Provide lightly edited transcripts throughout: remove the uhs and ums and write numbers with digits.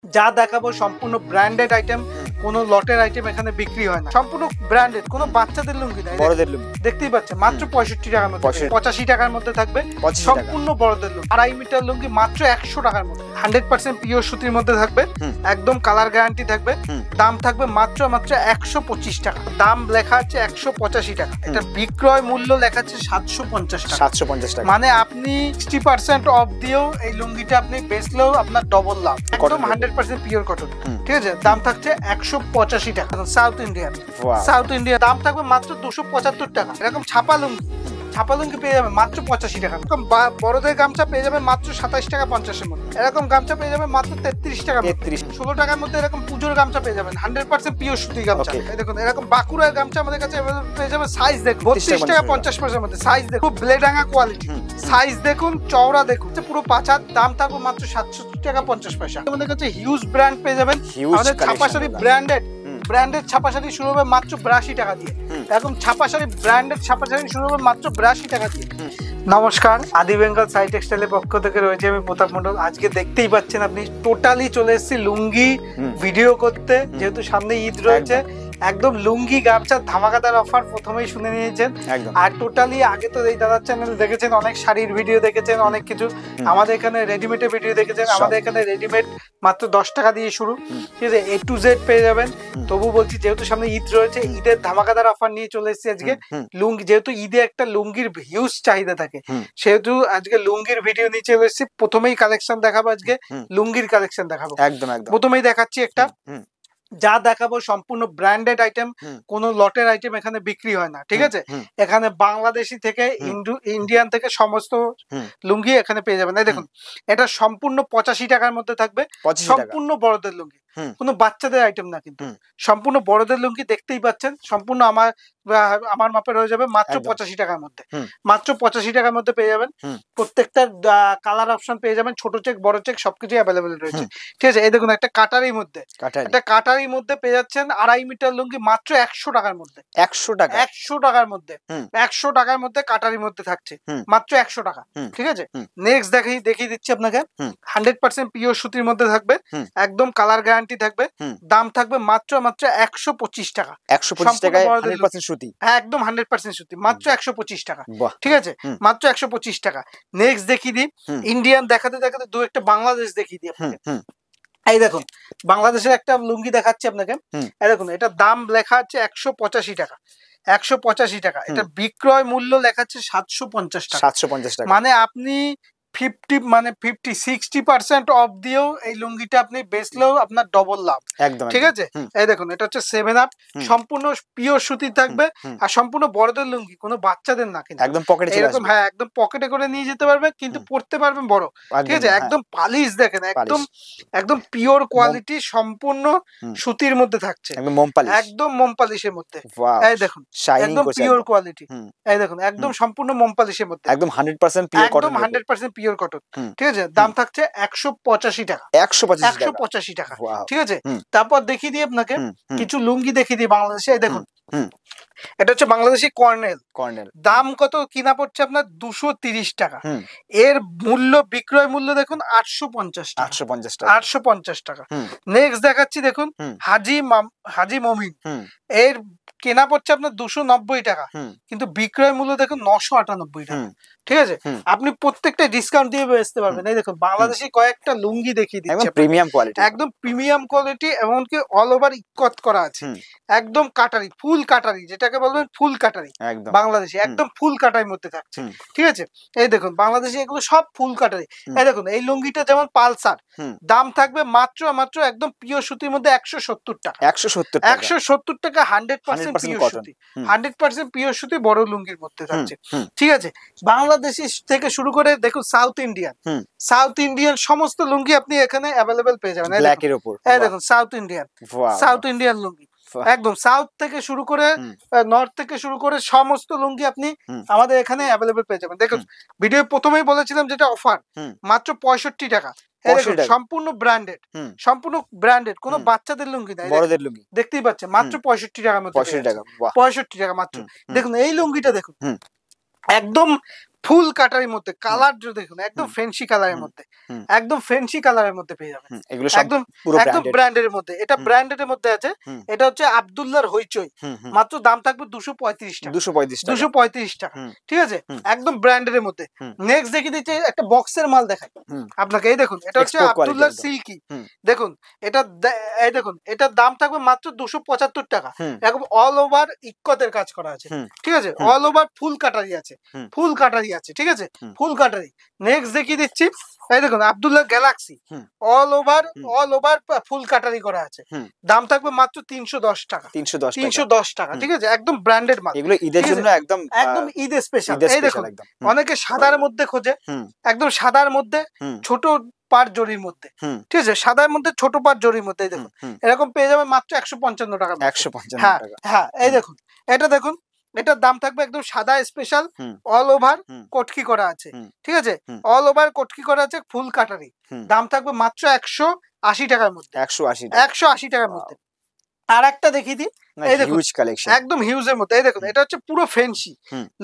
যা দেখাবো সম্পূর্ণ ব্র্যান্ডেড আইটেম, কোনো লটের আইটেম এখানে বিক্রি হয় না, সম্পূর্ণ ব্র্যান্ডেড। কোনো বাচ্চাদের লুঙ্গি নাই, বড়দের লুঙ্গি দেখতেই পাচ্ছেন মাত্র 65 টাকার মধ্যে, 85 টাকার মধ্যে থাকবে সম্পূর্ণ বড়দের লুঙ্গি। 2.5 মিটার লুঙ্গি মাত্র 100 টাকার মধ্যে, 100% পিওর সুতির মধ্যে থাকবে, একদম কালার গ্যারান্টি থাকবে। দাম থাকবে মাত্র 125 টাকা, দাম লেখা আছে 185 টাকা। এটা বিক্রয় মূল্য লেখা আছে 750 টাকা। 750 টাকা মানে আপনি 60% অফ দিয়েও এই লুঙ্গিটা আপনি বেচলেও আপনার ডবল লাভ। একদম 100% পিওর কটন, ঠিক আছে। দাম থাকছে 185 টাকা। সাউথ ইন্ডিয়ান, সাউথ ইন্ডিয়া দাম থাকবে মাত্র 275 টাকা। এরকম ছাপা লুঙ্গি পেয়ে যাবেন মাত্র 85 টাকা। এরকম বড়দের গামছা পেয়ে যাবেন মাত্র 27 টাকা 50 এর মধ্যে। এরকম গামছা পেয়ে যাবেন মাত্র 33 টাকা, 16 টাকার মধ্যে। এরকম পুজোর গামছা পেয়ে যাবেন 100% পিওর সুতি গামছা। এই দেখুন এরকম বাঁকুড়ার গামছা আমাদের কাছে পেয়ে যাবেন। সাইজ দেখুন 32 টাকা 50 এর মধ্যে। সাইজ দেখুন ব্লেডাঙ্গা কোয়ালিটি, সাইজ দেখুন, চওড়া দেখুন, পুরো পাঁচার। দাম থাকবে মাত্র 770 টাকা 50 পয়সা। আমাদের কাছে হিউজ ব্র্যান্ড পেয়ে যাবেন। আমাদের ছাপাশাড়ি ব্র্যান্ডেড ছাপাশাড়ি শুরু হবে মাত্র 82 টাকা দিয়ে। এরকম ছাপাশাড়ি ব্র্যান্ডেড ছাপাশাড়ি শুরু হবে মাত্র 82 টাকা দিয়ে। নমস্কার, আদি বেঙ্গল সাই টেক্সটাইলের পক্ষ থেকে রয়েছে আমি প্রতাপ মণ্ডল। আজকে দেখতেই পাচ্ছেন আপনি টোটালি চলে এসেছি লুঙ্গি ভিডিও করতে, যেহেতু সামনে ঈদ রয়েছে। একদম লুঙ্গি গামছা ধামাকাদার অফার প্রথমেই শুনে নিয়েছেন। আর টোটালি আগে তো এই দাদার চ্যানেল দেখেছেন, অনেক শাড়ির ভিডিও দেখেছেন, অনেক কিছু। আমাদের এখানে রেডিমেডের ভিডিও দেখেছেন। আমাদের এখানে রেডিমেড মাত্র 10 টাকা দিয়ে শুরু, ঠিক আছে। A to Z পেয়ে যাবেন। তবু বলছি যেহেতু সামনে ঈদ রয়েছে, ঈদের ধামাকাদার অফার নিয়ে চলে এসেছি আজকে। লুঙ্গি, যেহেতু ঈদে একটা লুঙ্গির হিউজ চাহিদা থাকে, সেহেতু আজকে লুঙ্গির ভিডিও নিয়ে চলে এসেছি। প্রথমেই কালেকশন দেখাবো, আজকে লুঙ্গির কালেকশন দেখাবো। একদম প্রথমেই দেখাচ্ছি একটা, যা দেখাবো সম্পূর্ণ ব্র্যান্ডেড আইটেম, কোনো লটের আইটেম এখানে বিক্রি হয় না, ঠিক আছে। এখানে বাংলাদেশি থেকে ইন্ডিয়ান থেকে সমস্ত লুঙ্গি এখানে পেয়ে যাবেন। এই দেখুন এটা সম্পূর্ণ 85 টাকার মধ্যে থাকবে, সম্পূর্ণ বড়দের লুঙ্গি, কোনো বাচ্চাদের আইটেম না, কিন্তু সম্পূর্ণ বড়দের লুঙ্গি। দেখতেই পাচ্ছেন সম্পূর্ণ আমার মাপের হয়ে যাবে মাত্র 85 টাকার মধ্যে। মাত্র 85 টাকার মধ্যে পেয়ে যাবেন। প্রত্যেকটা কালার অপশন পেয়ে যাবেন, ছোট চেক বড় চেক সবকিছু অ্যাভেলেবেল রয়েছে, ঠিক আছে। এই দেখুন একটা কাটারির মধ্যে, একটা কাটারির মধ্যে পেয়ে যাচ্ছেন 2.5 মিটার লুঙ্গি মাত্র 100 টাকার মধ্যে। 100 টাকার মধ্যে, 100 টাকার মধ্যে কাটারির মধ্যে থাকছে মাত্র 100 টাকা, ঠিক আছে। নেক্সট দেখিয়ে দিচ্ছি আপনাকে। 100% পিওর সুতির মধ্যে থাকবে, একদম কালার গ্যারান্টি থাকবে। দাম থাকবে মাত্র 125 টাকা। 125 টাকায় 100% সুতি, হ্যাঁ একদম 100% সুতি, মাত্র 125 টাকা, ঠিক আছে। মাত্র 125 টাকা। নেক্সট দেখিয়ে দিই, ইন্ডিয়ান দেখাতে দেখাতে দু একটা বাংলাদেশ দেখিয়ে দিই আপনাকে। এই দেখুন বাংলাদেশের একটা লুঙ্গি দেখাচ্ছি আপনাকে। এই দেখুন এটা দাম লেখা আছে 185 টাকা, 185 টাকা। এটা বিক্রয় মূল্য লেখা আছে 750 টাকা। 750 টাকা মানে আপনি 60% অফ দিয়েও এই লুঙ্গিটা আপনি বেচলেও আপনার ডবল লাভ, ঠিক আছে। এই দেখুন এটা হচ্ছে 7 আপ, সম্পূর্ণ পিওর সুতি থাকবে, আর সম্পূর্ণ বড়দের লুঙ্গি, কোনো বাচ্চাদের না, কিন্তু একদম পকেটে এরকম, হ্যাঁ একদম পকেটে করে নিয়ে যেতে পারবে, কিন্তু পড়তে পারবেন বড়, ঠিক আছে। একদম পালিশ দেখেন, একদম পিওর কোয়ালিটি, সম্পূর্ণ সুতির মধ্যে থাকছে, একদম মোম পালিশের মধ্যে। এই দেখুন একদম পিওর কোয়ালিটি, এই দেখুন একদম সম্পূর্ণ মোম পালিশের মধ্যে, একদম 100% পিওর কটন, 100% পিওর কটন, ঠিক আছে। দাম থাকছে 185 টাকা, 185 টাকা, ঠিক আছে। তারপর দেখিয়ে দিই আপনাকে কিছু লুঙ্গি দেখিয়ে দিই বাংলাদেশে। দেখুন এটা হচ্ছে বাংলাদেশি কর্নেল। দাম কত কিনা পড়ছে আপনার 230 টাকা। এর মূল্য বিক্রয় মূল্য দেখুন 850 টাকা, 850 টাকা। নেক্সট দেখাচ্ছি দেখুন হাজি মমিন। এর কেনা পড়ছে আপনার 290 টাকা, কিন্তু বিক্রয় মূল্য দেখুন 998 টাকা, ঠিক আছে। আপনি প্রত্যেকটা ডিসকাউন্ট দিয়ে বেচতে পারবেন। এই দেখুন বাংলাদেশি কয়েকটা লুঙ্গি দেখিয়ে দিচ্ছি, প্রিমিয়াম কোয়ালিটি, একদম প্রিমিয়াম কোয়ালিটি, এমনকি অল ওভার ইকত করা আছে, একদম কাটারি, ফুল কাটারি, যেটাকে বলবেন ফুল কাটারি বাংলাদেশি, একদম ফুল কাটারির মধ্যে থাকছে, ঠিক আছে। এই দেখুন বাংলাদেশি এগুলো সব ফুল কাটারি। এই দেখুন এই লুঙ্গিটা যেমন পালসার, দাম থাকবে মাত্র একদম পিওর সুতির মধ্যে 170 টাকা, 170 টাকা, 100% পিওর সুতি, 100% পিওর সুতি বড় লুঙ্গির মধ্যে থাকছে, ঠিক আছে। বাংলাদেশি থেকে শুরু করে দেখুন সাউথ ইন্ডিয়ান সমস্ত লুঙ্গি আপনি এখানে অ্যাভেলেবেল পেয়ে যাবেন। ব্ল্যাকের উপর এই দেখুন সাউথ ইন্ডিয়ান লুঙ্গি, একদম সাউথ থেকে শুরু করে নর্থ থেকে শুরু করে সমস্ত লুঙ্গি আপনি আমাদের এখানে অ্যাভেলেবেল পেয়ে যাবেন। দেখুন ভিডিও প্রথমেই বলেছিলাম যেটা অফার, মাত্র 65 টাকা। সম্পূর্ণ ব্র্যান্ডেড, কোনো বাচ্চাদের লুঙ্গি নাই, বড়দের লুঙ্গি, দেখতেই পাচ্ছেন মাত্র 65 টাকার মধ্যে, 65 টাকা মাত্র। দেখুন এই লুঙ্গিটা দেখুন একদম ফুল কাটারের মধ্যে কালার দেখুন একদম ফ্যান্সি কালারের মধ্যে, একদম ফ্যান্সি কালারের মধ্যে পেয়ে যাবেন, একদম একদম ব্র্যান্ডের মধ্যে। এটা ব্র্যান্ডের মধ্যে আছে, এটা হচ্ছে আব্দুল্লাহর হইচই, মাত্র দাম থাকবে 235 টাকা, 235 টাকা, ঠিক আছে, একদম ব্র্যান্ডের মধ্যে। নেক্সট দেখি দিচ্ছি একটা বক্সের মাল দেখাই আপনাকে, এই দেখুন এটা হচ্ছে আব্দুল্লাহর সিল্কি, দেখুন এটা, এই দেখুন এটার দাম থাকবে মাত্র 275 টাকা, একদম অল ওভার ইক্কতের কাজ করা আছে, ঠিক আছে, অল ওভার ফুল কাটারি আছে, ফুল কাটারি আছে, ঠিক আছে, ফুল কাটারি। নেক্সট দেখিয়ে দিচ্ছি, এই দেখুন আব্দুল্লাহ গ্যালাক্সি, অল ওভার ফুল কাটারি করা আছে, দাম থাকবে মাত্র 310 টাকা, 310 টাকা, ঠিক আছে, একদম ব্র্যান্ডেড মাল, এগুলো ঈদের জন্য একদম ঈদ স্পেশাল। এই দেখুন অনেকে সাদার মধ্যে খোঁজে, একদম সাদার মধ্যে ছোট পার জরির মধ্যে, ঠিক আছে, সাদার মধ্যে ছোট পার জরির মধ্যে, এই দেখুন এরকম পেয়ে যাবে মাত্র 155 টাকা, 155 টাকা। হ্যাঁ এই দেখুন এটা দেখুন, এটার দাম থাকবে একদম সাদা স্পেশাল, অল ওভার কটকি করা আছে, ঠিক আছে, অল ওভার কটকি করা আছে, ফুল কাটারি, দাম থাকবে মাত্র 180 টাকার মধ্যে, 180 টাকার মধ্যে। আর একটা দেখিয়ে দিই, এই দেখুন একদম হিউজের মধ্যে, এই দেখুন এটা হচ্ছে পুরো ফ্যান্সি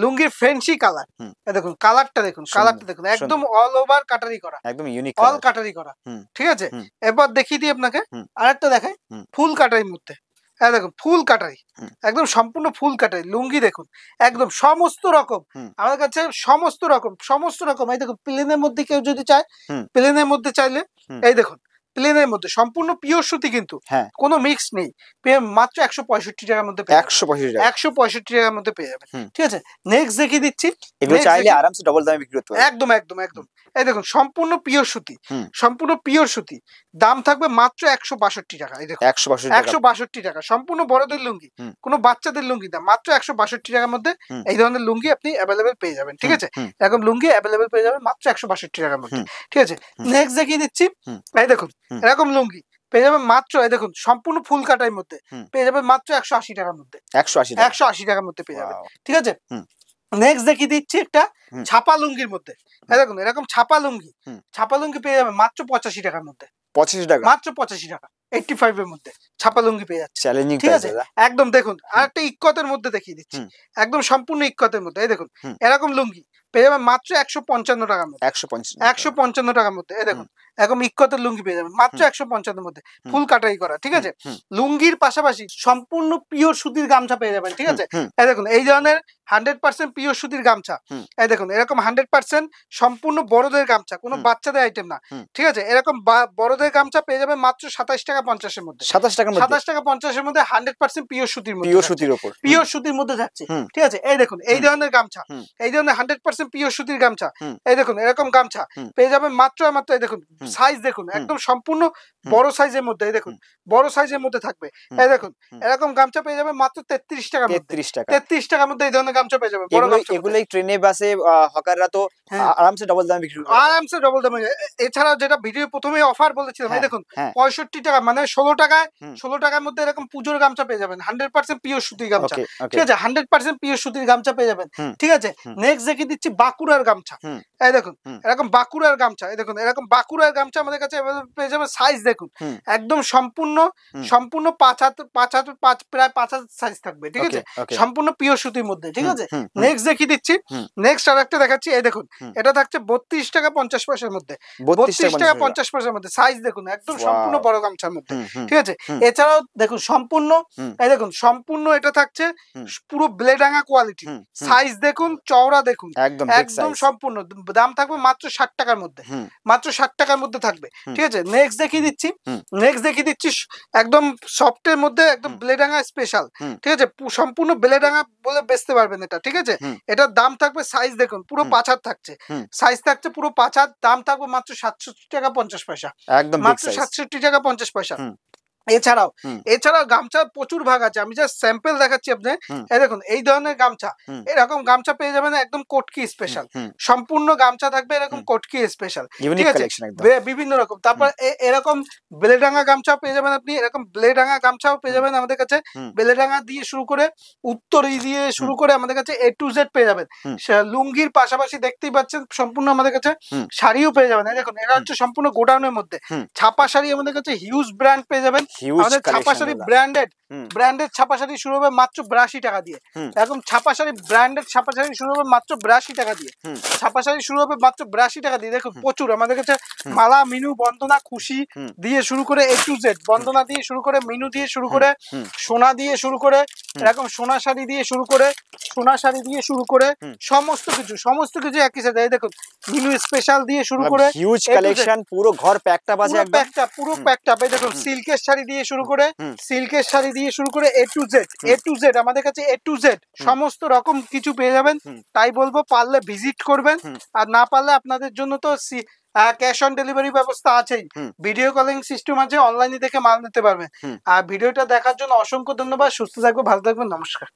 লুঙ্গির ফ্যান্সি কালার, এই দেখুন কালারটা দেখুন, কালারটা দেখুন একদম অল ওভার কাটারি করা, একদম ইউনিক অল কাটারি করা, ঠিক আছে। এবার দেখিয়ে দিই আপনাকে আরেকটা দেখাই ফুল কাটারির মধ্যে, এই দেখুন ফুল কাটারি, একদম সম্পূর্ণ ফুল কাটারি লুঙ্গি, দেখুন একদম সমস্ত রকম আমাদের কাছে, সমস্ত রকম। এই দেখুন প্লেনের মধ্যে কেউ যদি চায়, প্লেনের মধ্যে চাইলে, এই দেখুন প্লেনের মধ্যে সম্পূর্ণ পিওর সুতি, কিন্তু কোনো মিক্স নেই, মাত্র 165 টাকার মধ্যে, 165 টাকার মধ্যে পেয়ে যাবেন, ঠিক আছে। নেক্সট দেখিয়ে দিচ্ছি, এগুলো চাইলে আরামসে ডবল দামে বিক্রি করতে পারবেন, একদম একদম একদম। এই দেখুন সম্পূর্ণ পিওর সুতি, সম্পূর্ণ পিওর সুতি, দাম থাকবে মাত্র 162 টাকা, এই দেখুন 162 টাকা, সম্পূর্ণ বড়দের লুঙ্গি, কোনো বাচ্চাদের লুঙ্গি না, মাত্র 162 টাকার মধ্যে এই ধরনের লুঙ্গি আপনি অ্যাভেলেবেল পেয়ে যাবেন, ঠিক আছে, এরকম লুঙ্গি অ্যাভেলেবেল পেয়ে যাবেন মাত্র 162 টাকার মধ্যে, ঠিক আছে। নেক্সট দেখিয়ে দিচ্ছি, এই দেখুন এরকম লুঙ্গি পেয়ে যাবেন মাত্র, এই দেখুন সম্পূর্ণ ফুল কাটার মধ্যে পেয়ে যাবেন মাত্র 180 টাকার মধ্যে, 180 টাকার মধ্যে পেয়ে যাবেন, ঠিক আছে। নেক্সট দেখিয়ে দিচ্ছি একটা ছাপা লুঙ্গির মধ্যে, এই দেখুন এরকম ছাপা লুঙ্গি পেয়ে যাবেন মাত্র 85 টাকার মধ্যে, 85 টাকা, মাত্র 85 টাকা, 85 এর মধ্যে ছাপা লুঙ্গি পেয়ে যাচ্ছে, ঠিক আছে, একদম। দেখুন আর একটা ইক্কতের মধ্যে দেখিয়ে দিচ্ছি, একদম সম্পূর্ণ ইক্কতের মধ্যে, এই দেখুন এরকম লুঙ্গি পেয়ে যাবেন মাত্র 155 টাকার মধ্যে, 155 টাকার মধ্যে, এই দেখুন এরকম ইক্কতের লুঙ্গি পেয়ে যাবেন মাত্র 155 এর মধ্যে, ফুল কাটাই করা, ঠিক আছে। লুঙ্গির পাশাপাশি সম্পূর্ণ পিওর সুতির গামছা পেয়ে যাবেন, ঠিক আছে, এই দেখুন এই ধরনের 100% পিওর সুতির গামছা, এই দেখুন এরকম 100% সম্পূর্ণ বড়দের গামছা, কোনো বাচ্চাদের আইটেম না, ঠিক আছে, এরকম বড়দের গামছা পেয়ে যাবেন মাত্র 27 টাকা 50 এর মধ্যে, 27 টাকা 50 এর মধ্যে 100% পিওর সুতির মধ্যে, পিওর সুতির মধ্যে যাচ্ছে, ঠিক আছে। এই দেখুন এই ধরনের গামছা, এই ধরনের 100% পিওর সুতির গামছা, এই দেখুন এরকম গামছা পেয়ে যাবেন মাত্র, এই দেখুন সাইজ দেখুন একদম সম্পূর্ণ বড় সাইজের মধ্যে, এই দেখুন বড় সাইজের মধ্যে থাকবে, এই দেখুন এরকম গামছা পেয়ে যাবেন মাত্র 33 টাকার মধ্যে, 33 টাকার মধ্যে এই ধরনের গামছা পেয়ে যাবেন, বড় গামছা। এগুলো ট্রেনে বাসে হকাররা তো আরামসে ডবল দামে বিক্রি করে, আরামসে ডবল দামে। এছাড়া যেটা ভিডিও প্রথমে অফার বলেছিলাম, এই দেখুন 65 টাকা, মানে 16 টাকার মধ্যে এরকম পুজোর গামছা পেয়ে যাবেন, 100% পিওর সুতির গামছা, ঠিক আছে, 100% পিওর সুতির গামছা পেয়ে যাবেন, ঠিক আছে। নেক্সট দেখিয়ে দিচ্ছি বাঁকুড়ার গামছা, এই দেখুন এরকম বাঁকুড়ার গামছা, এই দেখুন এরকম বাঁকুড়ার গামছা আমাদের কাছে পেয়ে যাবেন, সাইজ দেখুন একদম সম্পূর্ণ 5 হাত প্রায় 5 হাত সাইজ থাকবে, ঠিক আছে, সম্পূর্ণ পিওর সুতির মধ্যে, ঠিক আছে। নেক্সট দেখিয়ে দিচ্ছি, নেক্সট আরেকটা দেখাচ্ছি, এই দেখুন এটা থাকছে 32 টাকা 50 পয়সার মধ্যে, 32 টাকা 50 পয়সার মধ্যে, সাইজ দেখুন একদম সম্পূর্ণ বড় গামছার মধ্যে, ঠিক আছে। এছাড়াও দেখুন সম্পূর্ণ, এই দেখুন সম্পূর্ণ এটা থাকছে পুরো ব্লেডাঙ্গা কোয়ালিটি, সাইজ দেখুন, চওড়া দেখুন একদম সম্পূর্ণ, দাম থাকবে মাত্র 60 টাকার মধ্যে, মাত্র 60 টাকার মধ্যে থাকবে, ঠিক আছে। নেক্সট দেখিয়ে দিচ্ছি একদম সফটের মধ্যে, একদম ব্লেডাঙ্গা স্পেশাল, ঠিক আছে, সম্পূর্ণ ব্লেডাঙ্গা বলে বেচতে পারবেন এটা, ঠিক আছে। এটার দাম থাকবে, সাইজ দেখুন পুরো 5 হাত থাকছে, সাইজ থাকছে পুরো 5 হাত, দাম থাকবে মাত্র 67 টাকা 50 পয়সা, একদম মাত্র 67 টাকা 50 পয়সা। এছাড়াও গামছা প্রচুর ভাগ আছে, আমি জাস্ট স্যাম্পল দেখাচ্ছি আপনি, এই দেখুন এই ধরনের গামছা, এরকম গামছা পেয়ে যাবেন একদম কোটকি স্পেশাল, সম্পূর্ণ গামছা থাকবে এরকম কোটকি স্পেশাল, ঠিক আছে, বিভিন্ন রকম। তারপর এরকম বেলেডাঙ্গা গামছা পেয়ে যাবেন আপনি, এরকম বেলেডাঙ্গা গামছাও পেয়ে যাবেন আমাদের কাছে, বেলেডাঙ্গা দিয়ে শুরু করে উত্তরি দিয়ে শুরু করে আমাদের কাছে A to Z পেয়ে যাবেন। লুঙ্গির পাশাপাশি দেখতেই পাচ্ছেন সম্পূর্ণ আমাদের কাছে শাড়িও পেয়ে যাবেন, এই দেখুন এটা হচ্ছে সম্পূর্ণ গোডাউনের মধ্যে ছাপা শাড়ি, আমাদের কাছে হিউজ ব্র্যান্ড পেয়ে যাবেন, আমাদের ছাপা শাড়ি ব্র্যান্ডেড ছাপা শাড়ি শুরু হবে মাত্র 82 টাকা দিয়ে। এরকম ছাপা শাড়ি ব্র্যান্ডেড ছাপা শাড়ি শুরু হবে মাত্র 82 টাকা দিয়ে। ছাপা শাড়ি শুরু হবে মাত্র 82 টাকা দিয়ে। দেখুন প্রচুর আমাদের কাছে মালা, মিনু, বন্দনা, খুশি দিয়ে শুরু করে A to Z, বন্দনা দিয়ে শুরু করে, মিনু দিয়ে শুরু করে, সোনা দিয়ে শুরু করে, এরকম সোনা শাড়ি দিয়ে শুরু করে, সমস্ত কিছু একই সাথে। এই দেখুন মিনু স্পেশাল দিয়ে শুরু করে, হিউজ কালেকশন, পুরো ঘর প্যাকটা বাজে একদম পুরো প্যাকটা। এই দেখুন সিল্কের শাড়ি দিয়ে শুরু করে, A to Z আমাদের কাছে A to Z সমস্ত রকম কিছু পেয়ে যাবেন। তাই বলবো পারলে ভিজিট করবেন, আর না পারলে আপনাদের জন্য তো ক্যাশ অন ডেলিভারি ব্যবস্থা আছেই, ভিডিও কলিং সিস্টেম আছে, অনলাইনে দেখে মাল নিতে পারবেন। আর ভিডিওটা দেখার জন্য অসংখ্য ধন্যবাদ। সুস্থ থাকবেন, ভালো থাকবেন, নমস্কার।